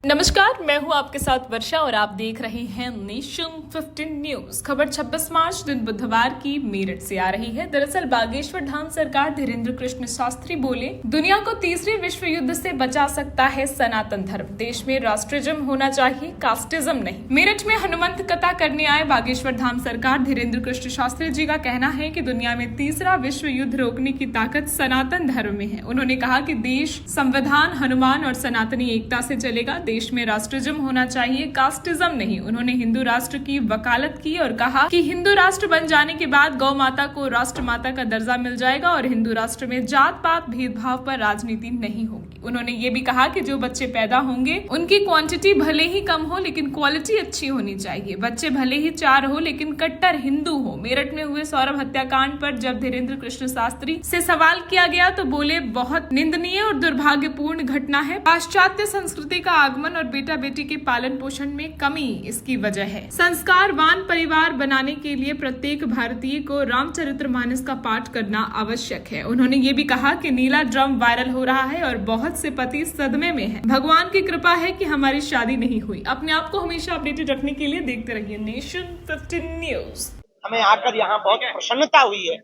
नमस्कार, मैं हूं आपके साथ वर्षा और आप देख रहे हैं नेशन 15 न्यूज। खबर 26 मार्च दिन बुधवार की मेरठ से आ रही है। दरअसल बागेश्वर धाम सरकार धीरेन्द्र कृष्ण शास्त्री बोले, दुनिया को तीसरे विश्व युद्ध से बचा सकता है सनातन धर्म। देश में राष्ट्रिज्म होना चाहिए, कास्टिज्म नहीं। मेरठ में हनुमंत कथा करने आए बागेश्वर धाम सरकार धीरेन्द्र कृष्ण शास्त्री जी का कहना है कि दुनिया में तीसरा विश्व युद्ध रोकने की ताकत सनातन धर्म में है। उन्होंने कहा कि देश संविधान, हनुमान और सनातनी एकता से चलेगा। देश में राष्ट्रिज्म होना चाहिए, कास्टिज्म नहीं। उन्होंने हिंदू राष्ट्र की वकालत की और कहा कि हिंदू राष्ट्र बन जाने के बाद गौ माता को राष्ट्र माता का दर्जा मिल जाएगा और हिंदू राष्ट्र में जात पात भेदभाव पर राजनीति नहीं होगी। उन्होंने ये भी कहा कि जो बच्चे पैदा होंगे उनकी क्वांटिटी भले ही कम हो लेकिन क्वालिटी अच्छी होनी चाहिए। बच्चे भले ही 4 हो लेकिन कट्टर हिंदू हो। मेरठ में हुए सौरभ हत्याकांड पर जब धीरेन्द्र कृष्ण शास्त्री से सवाल किया गया तो बोले, बहुत निंदनीय और दुर्भाग्यपूर्ण घटना है। पाश्चात्य संस्कृति का आगमन और बेटा बेटी के पालन पोषण में कमी इसकी वजह है। संस्कारवान परिवार बनाने के लिए प्रत्येक भारतीय को रामचरितमानस का पाठ करना आवश्यक है। उन्होंने ये भी कहा कि नीला ड्रम वायरल हो रहा है और बहुत से पति सदमे में हैं। भगवान की कृपा है कि हमारी शादी नहीं हुई। अपने आप को हमेशा अपडेटेड रखने के लिए देखते रहिए नेशन 15 न्यूज। हमें आकर यहाँ बहुत प्रसन्नता हुई है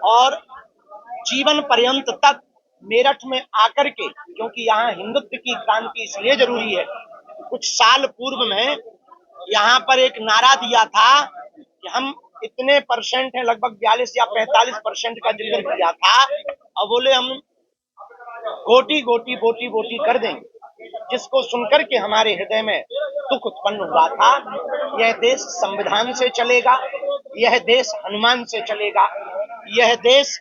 और जीवन पर्यंत तक मेरठ में आकर के, क्योंकि यहाँ हिंदुत्व की क्रांति इसलिए जरूरी है। कुछ साल पूर्व में यहाँ पर एक नारा दिया था कि हम इतने परसेंट हैं, लगभग 42 या 45% का जिक्र किया था और बोले हम गोटी गोटी बोटी बोटी कर देंगे, जिसको सुनकर के हमारे हृदय में दुख उत्पन्न हुआ था। यह देश संविधान से चलेगा, यह देश हनुमान से चलेगा, यह देश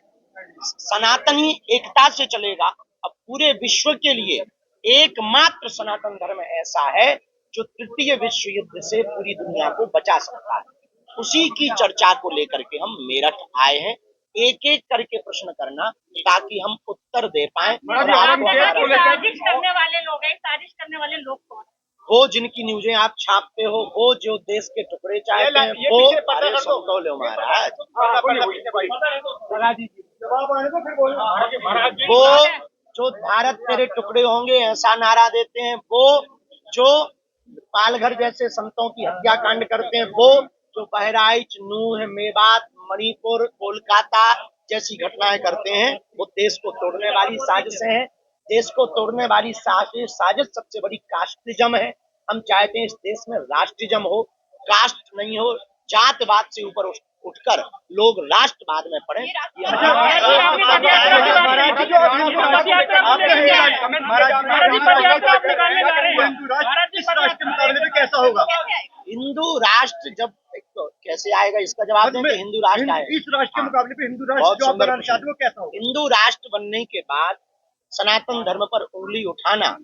सनातनी एकता से चलेगा। अब पूरे विश्व के लिए एकमात्र सनातन धर्म ऐसा है जो तृतीय विश्व युद्ध से पूरी दुनिया को बचा सकता है। उसी की चर्चा को लेकर के हम मेरठ आए हैं। एक एक करके प्रश्न करना ताकि हम उत्तर दे पाए। साजिश करने वाले लोग हैं, साजिश करने वाले लोग कौन? वो जिनकी न्यूजें आप छापते हो, वो जो देश के टुकड़े चाहते हैं, वो अरे सुन लो महाराज, वो जो भारत तेरे टुकड़े होंगे ऐसा नारा देते हैं, वो जो पालघर जैसे संतों की हत्याकांड करते हैं, वो जो बहराइच, नूह, मेवात, मणिपुर, कोलकाता जैसी घटनाएं करते हैं, वो देश को तोड़ने वाली साजिशें हैं। देश को तोड़ने वाली साजिश सबसे बड़ी कास्टिज्म है। हम चाहते हैं इस देश में राष्ट्रिज्म हो, कास्ट नहीं हो। जातवाद से ऊपर उठकर लोग राष्ट्रवाद में पड़े। कैसा होगा हिंदू राष्ट्र जब कैसे आएगा, इसका जवाब दें कि हिंदू राष्ट्र आएगा। इस राष्ट्र के मुकाबले पे हिंदू राष्ट्र जो बनाना चाहते हैं वो कैसा होगा? हिंदू राष्ट्र बनने के बाद सनातन धर्म पर उंगली उठाना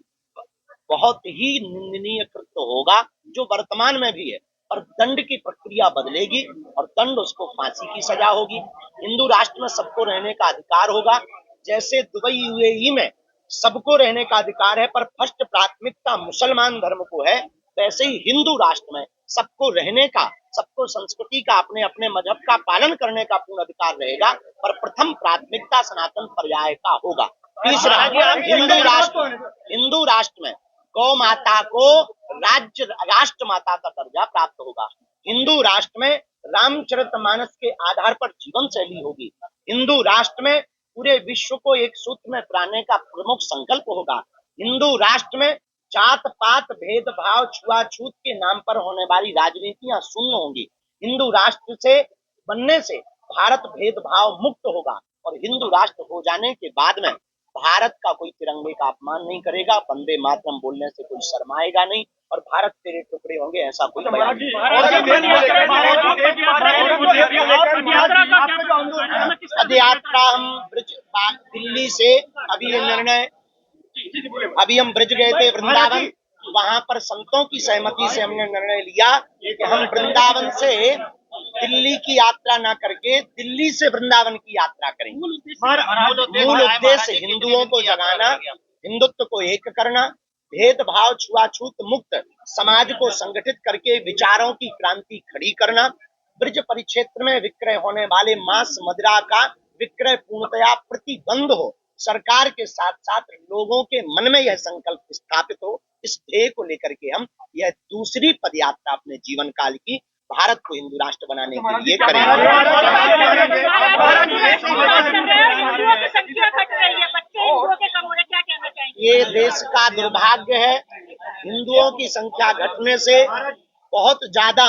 बहुत ही निंदनीय कृत्य होगा, जो वर्तमान में भी है। और दंड की प्रक्रिया बदलेगी और दंड उसको फांसी की सजा होगी। हिंदू राष्ट्र में सबको रहने का अधिकार होगा। जैसे दुबई यूएई में सबको रहने का अधिकार है पर फर्स्ट प्राथमिकता मुसलमान धर्म को है, वैसे ही हिंदू राष्ट्र में सबको रहने का, सबको संस्कृति का, अपने अपने मजहब का पालन करने का पूर्ण अधिकार रहेगा, पर प्रथम प्राथमिकता सनातन पर्याय का होगा। तीसरा, हिंदू राष्ट्र में गौ माता को राष्ट्र माता का दर्जा प्राप्त होगा। हिंदू राष्ट्र में रामचरितमानस के आधार पर जीवन शैली होगी। हिंदू राष्ट्र में पूरे विश्व को एक सूत्र में पिराने का प्रमुख संकल्प होगा। हिंदू राष्ट्र में जात पात, भेदभाव, छुआछूत के नाम पर होने वाली राजनीतियां शून्य होंगी। हिंदू राष्ट्र से बनने से भारत भेदभाव मुक्त होगा और हिंदू राष्ट्र हो जाने के बाद में भारत का कोई तिरंगे का अपमान नहीं करेगा, वंदे मातरम बोलने से कोई शर्माएगा नहीं और भारत तेरे टुकड़े होंगे ऐसा कोई बयान नहीं। पद यात्रा हम दिल्ली से अभी हम ब्रिज गए थे वृंदावन, वहां पर संतों की सहमति से हमने निर्णय लिया कि हम वृंदावन से दिल्ली की यात्रा ना करके दिल्ली से वृंदावन की यात्रा करेंगे। मूल उद्देश्य हिंदुओं को जगाना, हिंदुत्व को एक करना, भेदभाव छुआछूत मुक्त समाज को संगठित करके विचारों की क्रांति खड़ी करना, ब्रज परिक्षेत्र में विक्रय होने वाले मांस मदिरा का विक्रय पूर्णतया प्रतिबंध हो, सरकार के साथ साथ लोगों के मन में यह संकल्प स्थापित हो इस ध्येय को लेकर के हम यह दूसरी पदयात्रा अपने जीवन काल की भारत को हिंदू राष्ट्र बनाने के लिए करेंगे। हिंदुओं की संख्या घट रही है, बच्चे हिंदुओं के कम हो रहे, क्या कहना चाहेंगे? ये देश का दुर्भाग्य है। हिंदुओं की संख्या घटने से बहुत ज्यादा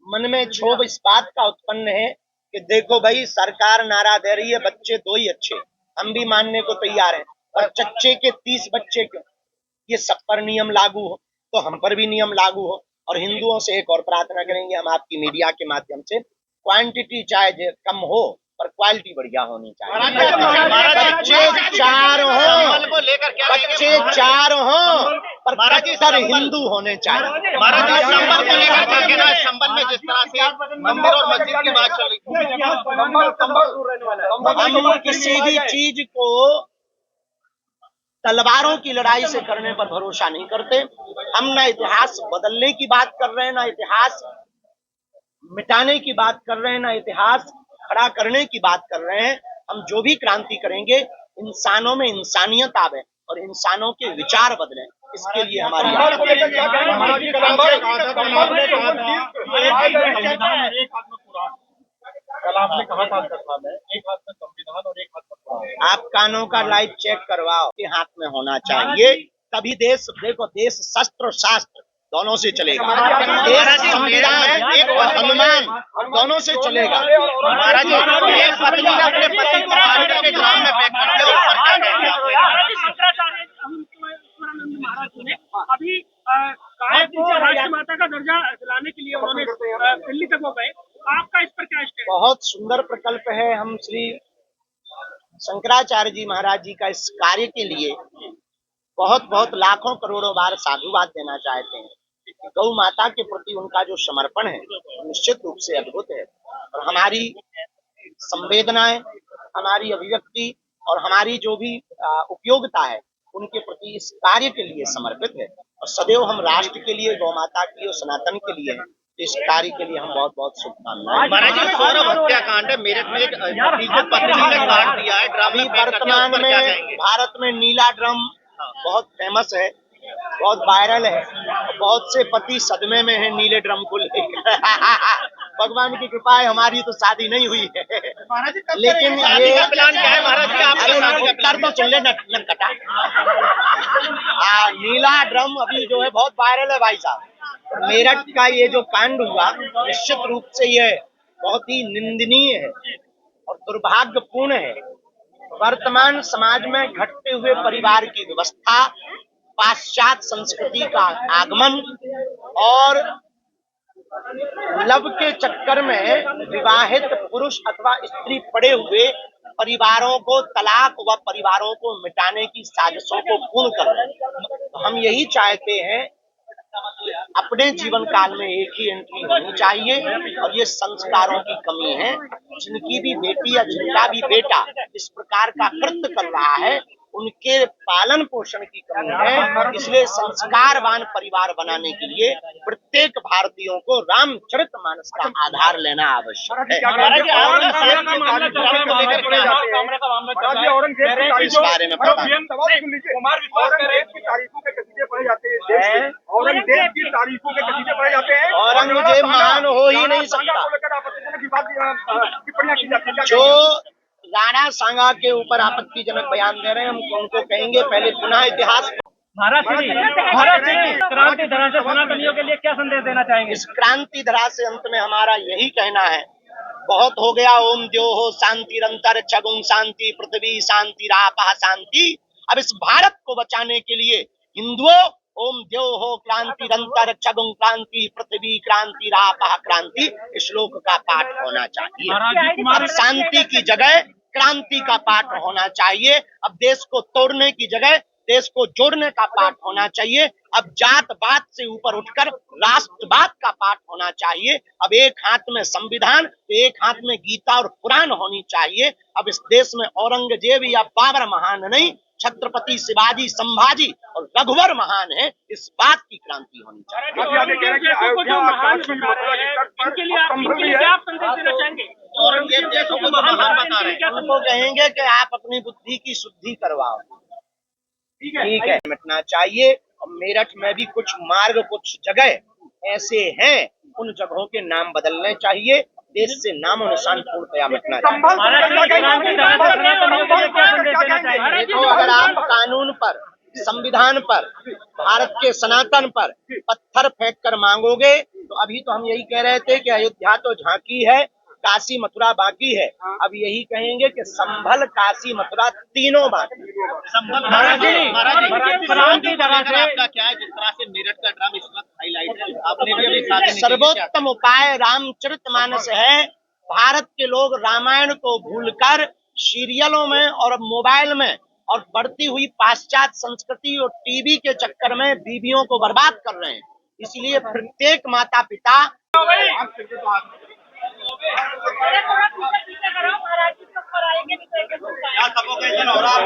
मन में क्षोभ इस बात का उत्पन्न है कि देखो भाई, सरकार नारा दे रही है बच्चे 2 ही अच्छे, हम भी मानने को तैयार हैं, और चच्चे के 30 बच्चे क्यों? ये सब पर नियम लागू हो तो हम पर भी नियम लागू हो। और हिंदुओं से एक और प्रार्थना करेंगे हम आपकी मीडिया के माध्यम से, क्वांटिटी चाहे कम हो पर क्वालिटी बढ़िया होनी चाहिए। बच्चे 4 हो, बच्चे 4 हो पर 75 हिंदू होने चाहिए। महाराज जी, संबल को लेकर के कहना है, संबल में जिस तरह से मंदिर और मस्जिद की बात चल रही है, हम किसी भी चीज को तलवारों की लड़ाई से करने पर भरोसा नहीं करते। हम ना इतिहास बदलने की बात कर रहे हैं, ना इतिहास मिटाने की बात कर रहे हैं, ना इतिहास खड़ा करने की बात कर रहे हैं। हम जो भी क्रांति करेंगे, इंसानों में इंसानियत आवे और इंसानों के विचार बदले, इसके लिए हमारी कल आपने कहा था में एक हाथ में संविधान और एक हाथ में कुरान। आप कानों का लाइव चेक करवाओ के हाथ में होना चाहिए, तभी देश, देखो देश शस्त्र और शास्त्र दोनों से चलेगा। देश संविधान एक हनुमान दोनों से चलेगा। महाराज जी, एक पत्नी ने अपने पति को पार्टी के ग्राम में फेंक कर दिया, उस पर क्या कहेंगे आप? महाराज जी, शंकराचार्य महाराज जी ने अभी राष्ट्र माता का दर्जा दिलाने के लिए उन्होंने दिल्ली तक वो गए, आपका इस पर क्या स्टैंड? बहुत सुंदर प्रकल्प है। हम श्री शंकराचार्य जी महाराज जी का इस कार्य के लिए बहुत बहुत लाखों करोड़ों बार साधुवाद देना चाहते हैं। गौ माता के प्रति उनका जो समर्पण है निश्चित रूप से अद्भुत है, और हमारी संवेदनाएं, हमारी अभिव्यक्ति और हमारी जो भी उपयोगिता है उनके प्रति इस कार्य के लिए समर्पित है। और सदैव हम राष्ट्र के लिए, गौ माता के लिए और सनातन के लिए हैं। इस कार्य के लिए हम बहुत बहुत शुभकामनाएं। महाराज जी, सौरभ हत्याकांड है, मेरठ में एक पति को पत्नी ने काट दिया है, ड्रामा वर्तमान में भारत में नीला ड्रम बहुत फेमस है, बहुत वायरल है, बहुत से पति सदमे में है नीले ड्रम को लेकर। भगवान की कृपा है, हमारी तो शादी नहीं हुई है, लेकिन ये प्लान क्या है महाराज जी? आप उत्तर तो सुन ले नटकटा। नीला ड्रम अभी जो है बहुत वायरल है भाई साहब। मेरठ का ये जो कांड हुआ, निश्चित रूप से ये बहुत ही निंदनीय है और दुर्भाग्यपूर्ण है। वर्तमान समाज में घटते हुए परिवार की व्यवस्था, पाश्चात्य संस्कृति का आगमन और लव के चक्कर में विवाहित पुरुष अथवा स्त्री पड़े हुए परिवारों को तलाक व परिवारों को मिटाने की साजिशों को पूर्ण कर रहे हैं। तो हम यही चाहते हैं, अपने जीवन काल में एक ही एंट्री होनी चाहिए, और ये संस्कारों की कमी है। जिनकी भी बेटी या जिनका भी बेटा इस प्रकार का कृत्य कर रहा है, उनके पालन पोषण की कमी है। इसलिए संस्कारवान परिवार बनाने के लिए प्रत्येक भारतीयों को रामचरितमानस का आधार लेना आवश्यक है। इस बारे में औरंगजेब की तारीफों के कसीदे पढ़े जाते हैं। औरंगजेब महान हो ही नहीं सकता। जो राणा सांगा के ऊपर आपत्तिजनक बयान दे रहे हैं, हम उनको कहेंगे पहले पुनः इतिहास। महाराज श्री क्रांति धरा से सनातनियों के लिए क्या संदेश देना चाहेंगे? इस क्रांति धरा से अंत में हमारा यही कहना है, बहुत हो गया ओम द्योः शांतिरंतर छगुं शांति पृथ्वी शांति रापः शांति। अब इस भारत को बचाने के लिए हिंदुओं ओम द्योः क्रांतिरंतर छगुं क्रांति पृथ्वी क्रांति रापः क्रांति श्लोक का पाठ होना चाहिए। अब शांति की जगह क्रांति का पाठ होना चाहिए। अब देश को तोड़ने की जगह देश को जोड़ने का पाठ होना चाहिए। अब जातवाद से ऊपर उठकर राष्ट्रवाद का पाठ होना चाहिए। अब एक हाथ में संविधान तो एक हाथ में गीता और कुरान होनी चाहिए। अब इस देश में औरंगजेब या बाबर महान नहीं, छत्रपति शिवाजी, संभाजी और रघुवर महान है। इस बात की क्रांति होनी चाहिए। औरंगजेब जैसों को महान बता रहे हैं, उनको कहेंगे कि आप अपनी बुद्धि की शुद्धि करवाओ। ठीक है, मिटना चाहिए। और मेरठ में भी कुछ मार्ग, कुछ जगह ऐसे हैं, उन जगहों के नाम बदलने चाहिए। देश से नाम और निशान पूर्णतया मिटना चाहिए। देखो, अगर आप कानून पर, संविधान पर, भारत के सनातन पर पत्थर फेंक कर मांगोगे, तो अभी तो हम यही कह रहे थे कि अयोध्या तो झांकी है, काशी मथुरा बाकी है। अब यही कहेंगे कि संभल, काशी, मथुरा तीनों बाकी। महाराज जी, राम की तरह से आपका क्या है, जिस तरह से मेरठ का ड्राम इस वक्त हाईलाइट है, आपने भी अभी साथ में सर्वोत्तम उपाय रामचरितमानस है। भारत के लोग रामायण को भूलकर सीरियलों में और मोबाइल में और बढ़ती हुई पाश्चात्य संस्कृति और टीवी के चक्कर में बीवियों को बर्बाद कर रहे हैं। इसलिए प्रत्येक माता पिता क्या सपोकेशन हो रहा है?